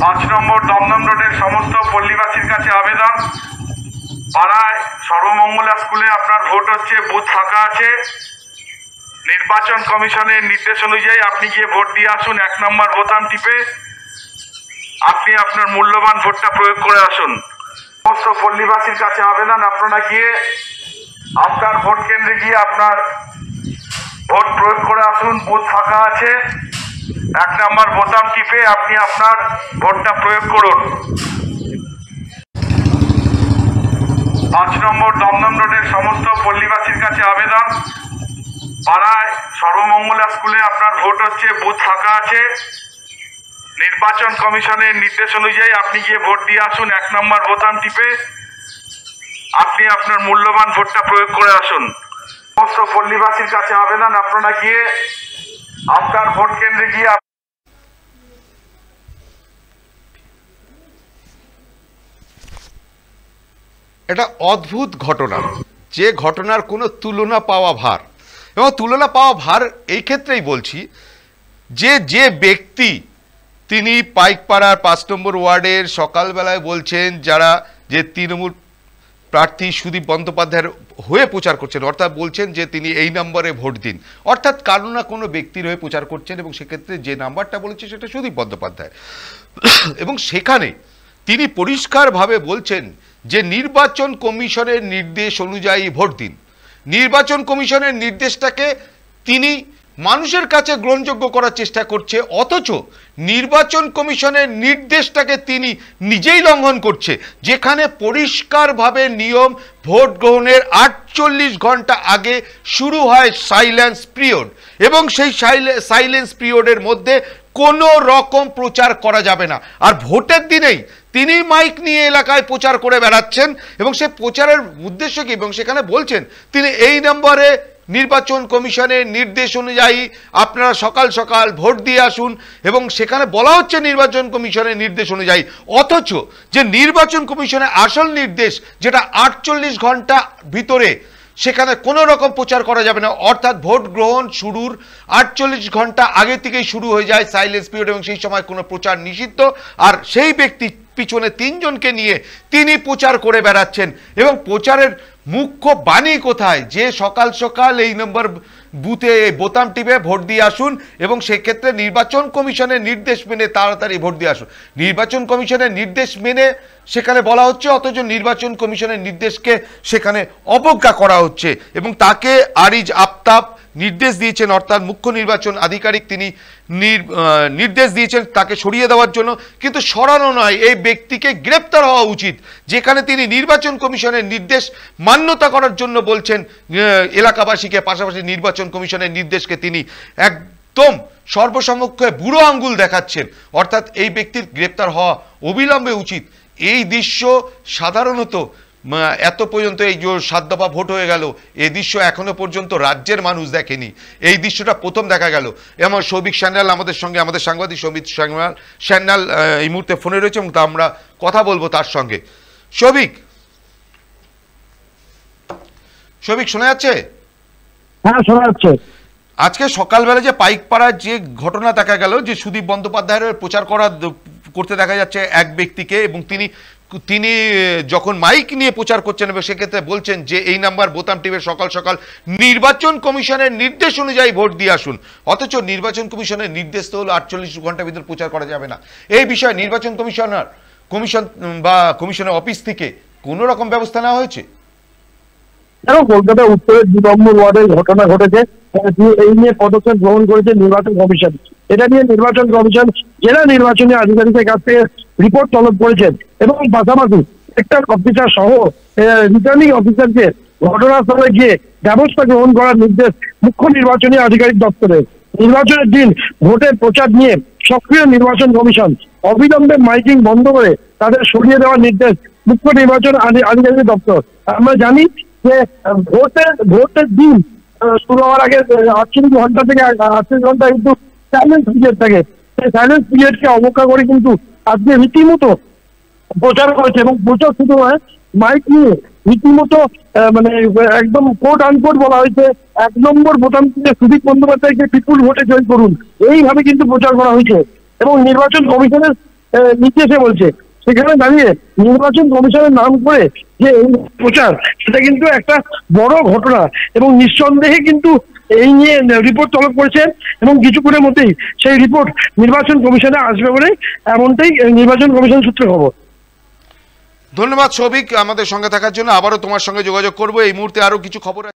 5 নম্বর দমদম রোডের সমস্ত পল্লীবাসীর কাছে আবেদন, পাড়ায় সর্বমঙ্গলা স্কুলে আপনার ভোট হচ্ছে, বুথ ফাঁকা আছে। নির্বাচন কমিশনের নির্দেশ অনুযায়ী আপনি গিয়ে ভোট দিয়ে আসুন। 1 নম্বর বোতাম টিপে আপনি আপনার মূল্যবান ভোটটা প্রয়োগ করে আসুন। সমস্ত পল্লীবাসীর কাছে আবেদন, আপনারা গিয়ে আপনার ভোট কেন্দ্রে গিয়ে আপনার ভোট প্রয়োগ করে আসুন। বুথ ফাঁকা আছে, 1 নম্বর বোতাম টিপে আপনি আপনার ভোটটা প্রয়োগ করুন। 5 নম্বর দমদম রোডের সমস্ত পল্লীবাসীর কাছে আবেদন, পাড়ায় সর্বমঙ্গলা স্কুলে আপনার ভোট হচ্ছে, বুথ ফাঁকা আছে। নির্বাচন কমিশনের নির্দেশ অনুযায়ী আপনি গিয়ে ভোট দিয়ে আসুন। 1 নম্বর বোতাম টিপে আপনি আপনার মূল্যবান ভোটটা প্রয়োগ করে আসুন। সমস্ত পল্লীবাসীর কাছে আবেদন, আপনারা গিয়ে আপনার ভোট কেন্দ্রে গিয়ে এটা অদ্ভুত ঘটনা, যে ঘটনার কোনো তুলনা পাওয়া ভার। এবং তুলনা পাওয়া ভার এই ক্ষেত্রেই বলছি যে ব্যক্তি তিনি পাইকপাড়ার 5 নম্বর ওয়ার্ডের সকালবেলায় বলছেন যারা যে তৃণমূল প্রার্থী সুদীপ বন্দ্যোপাধ্যায়ের হয়ে প্রচার করছেন, অর্থাৎ বলছেন যে তিনি এই নম্বরে ভোট দিন, অর্থাৎ কারো না কোনো ব্যক্তির হয়ে প্রচার করছেন এবং সেক্ষেত্রে যে নাম্বারটা বলেছে সেটা সুদীপ বন্দ্যোপাধ্যায়। এবং সেখানে তিনি পরিষ্কারভাবে বলছেন যে নির্বাচন কমিশনের নির্দেশ অনুযায়ী ভোট দিন। নির্বাচন কমিশনের নির্দেশটাকে তিনি মানুষের কাছে গ্রহণযোগ্য করার চেষ্টা করছে, অথচ নির্বাচন কমিশনের নির্দেশটাকে তিনি নিজেই লঙ্ঘন করছে, যেখানে পরিষ্কারভাবে নিয়ম ভোট গ্রহণের 48 ঘন্টা আগে শুরু হয় সাইলেন্স পিরিয়ড, এবং সেই সাইলেন্স পিরিয়ডের মধ্যে কোনো রকম প্রচার করা যাবে না। আর ভোটের দিনেই তিনি মাইক নিয়ে এলাকায় প্রচার করে বেড়াচ্ছেন এবং সে প্রচারের উদ্দেশ্য কি, এবং সেখানে বলছেন তিনি এই নম্বরে নির্বাচন কমিশনের নির্দেশ অনুযায়ী আপনারা সকাল সকাল ভোট দিয়ে আসুন, এবং সেখানে বলা হচ্ছে নির্বাচন কমিশনের নির্দেশ অনুযায়ী, অথচ যে নির্বাচন কমিশনের আসল নির্দেশ যেটা 48 ঘন্টা ভিতরে সেখানে কোনো রকম প্রচার করা যাবে না, অর্থাৎ ভোট গ্রহণ শুরুর 48 ঘন্টা আগে থেকেই শুরু হয়ে যায় সাইলেন্স পিরিয়ড, এবং সেই সময় কোনো প্রচার নিষিদ্ধ। আর সেই ব্যক্তি পিছনে 3 জনকে নিয়ে তিনি প্রচার করে বেড়াচ্ছেন, এবং প্রচারের মুখ্য বাণী কোথায়, যে সকাল সকাল এই নম্বর বুথে বোতাম টিপে ভোট দিয়ে আসুন, এবং সেক্ষেত্রে নির্বাচন কমিশনের নির্দেশ মেনে তাড়াতাড়ি ভোট দিয়ে আসুন। নির্বাচন কমিশনের নির্দেশ মেনে সেখানে বলা হচ্ছে, অথচ নির্বাচন কমিশনের নির্দেশকে সেখানে অবজ্ঞা করা হচ্ছে, এবং তাকে আরিজ আফতাব নির্দেশ দিয়েছেন, অর্থাৎ মুখ্য নির্বাচন আধিকারিক তিনি নির্দেশ দিয়েছেন তাকে সরিয়ে দেওয়ার জন্য, কিন্তু সরানো নয়, এই ব্যক্তিকে গ্রেপ্তার হওয়া উচিত, যেখানে তিনি নির্বাচন কমিশনের নির্দেশ মান্যতা করার জন্য বলছেন এলাকাবাসীকে, পাশাপাশি নির্বাচন কমিশনের নির্দেশকে তিনি একদম সর্বসমক্ষে বুড়ো আঙ্গুল দেখাচ্ছেন, অর্থাৎ এই ব্যক্তির গ্রেপ্তার হওয়া অবিলম্বে উচিত। এই দৃশ্য সাধারণত এত পর্যন্ত এই যে 7 দফা ভোট হয়ে গেল, এই দৃশ্য এখনো পর্যন্ত রাজ্যের মানুষ দেখেনি, এই দৃশ্যটা প্রথম দেখা গেল। এমন সৌভিক সান্যাল আমাদের সঙ্গে, আমাদের সাংবাদিক সৌভিক সান্যাল এই মুহূর্তে ফোনে রয়েছে, এবং তা আমরা কথা বলবো তার সঙ্গে। সৌভিক, শোনা যাচ্ছে? হ্যাঁ, শোনা যাচ্ছে। আজকে সকালবেলা যে পাইকপাড়ার যে ঘটনা দেখা গেল, যে সুদীপ বন্দ্যোপাধ্যায়ের প্রচার করতে দেখা যাচ্ছে এক ব্যক্তিকে, এবং তিনি যখন মাইক নিয়ে প্রচার করছেন এবং সেক্ষেত্রে বলছেন যে এই নাম্বার বোতাম টিপে সকাল সকাল নির্বাচন কমিশনের নির্দেশ অনুযায়ী ভোট দিয়ে আসুন, অথচ নির্বাচন কমিশনের নির্দেশ তো হলো 48 ঘন্টার ভিতর প্রচার করা যাবে না। এই বিষয়ে নির্বাচন কমিশনের অফিস থেকে কোনো রকম ব্যবস্থা নেওয়া হয়েছে? কলকাতা উত্তরের 2 নম্বর ওয়ার্ডের ঘটনা ঘটেছে, এই নিয়ে পদক্ষেপ গ্রহণ করেছে নির্বাচন কমিশন। এটা নিয়ে নির্বাচন কমিশন জেলা নির্বাচনী আধিকারিকের কাছ থেকে রিপোর্ট তলব করেছেন, এবং পাশাপাশি সেক্টর অফিসার সহ রিটার্নিং অফিসারকে ঘটনাস্থলে গিয়ে ব্যবস্থা গ্রহণ করার নির্দেশ মুখ্য নির্বাচনী আধিকারিক দপ্তরের। নির্বাচনের দিন ভোটের প্রচার নিয়ে সক্রিয় নির্বাচন কমিশন, অবিলম্বে মাইকিং বন্ধ করে তাদের সরিয়ে দেওয়ার নির্দেশ মুখ্য নির্বাচন আধিকারিক দপ্তর। আমরা জানি যে ভোটের দিন শুরু হওয়ার আগে 48 ঘন্টা থেকে 38 ঘন্টা কিন্তু সাইলেন্স পিরিয়ড থাকে, সেই সাইলেন্স পিরিয়ডকে অবজ্ঞা করে কিন্তু আজকে রীতিমতো প্রচার করেছে, এবং প্রচার শুধু হয় মাইক নিয়ে রীতিমতো মানে একদম কোট আনকোট বলা হয়েছে 1 নম্বর বোতাম টিপে সুদীপ বন্দ্যোপাধ্যায়কে বিপুল ভোটে জয় করুন, এইভাবে কিন্তু প্রচার করা হয়েছে। এবং নির্বাচন কমিশনের নির্দেশে বলছে, সেখানে দাঁড়িয়ে নির্বাচন কমিশনের নাম করে যে এই প্রচার, সেটা কিন্তু একটা বড় ঘটনা এবং নিঃসন্দেহে কিন্তু এই নিয়ে রিপোর্ট তলব করেছেন এবং কিছুক্ষণের মধ্যেই সেই রিপোর্ট নির্বাচন কমিশনে আসবে বলে এমনটাই নির্বাচন কমিশন সূত্রে খবর। ধন্যবাদ সৌভিক আমাদের সঙ্গে থাকার জন্য। আবারও তোমার সঙ্গে যোগাযোগ করবো। এই মুহূর্তে আরো কিছু খবর আছে।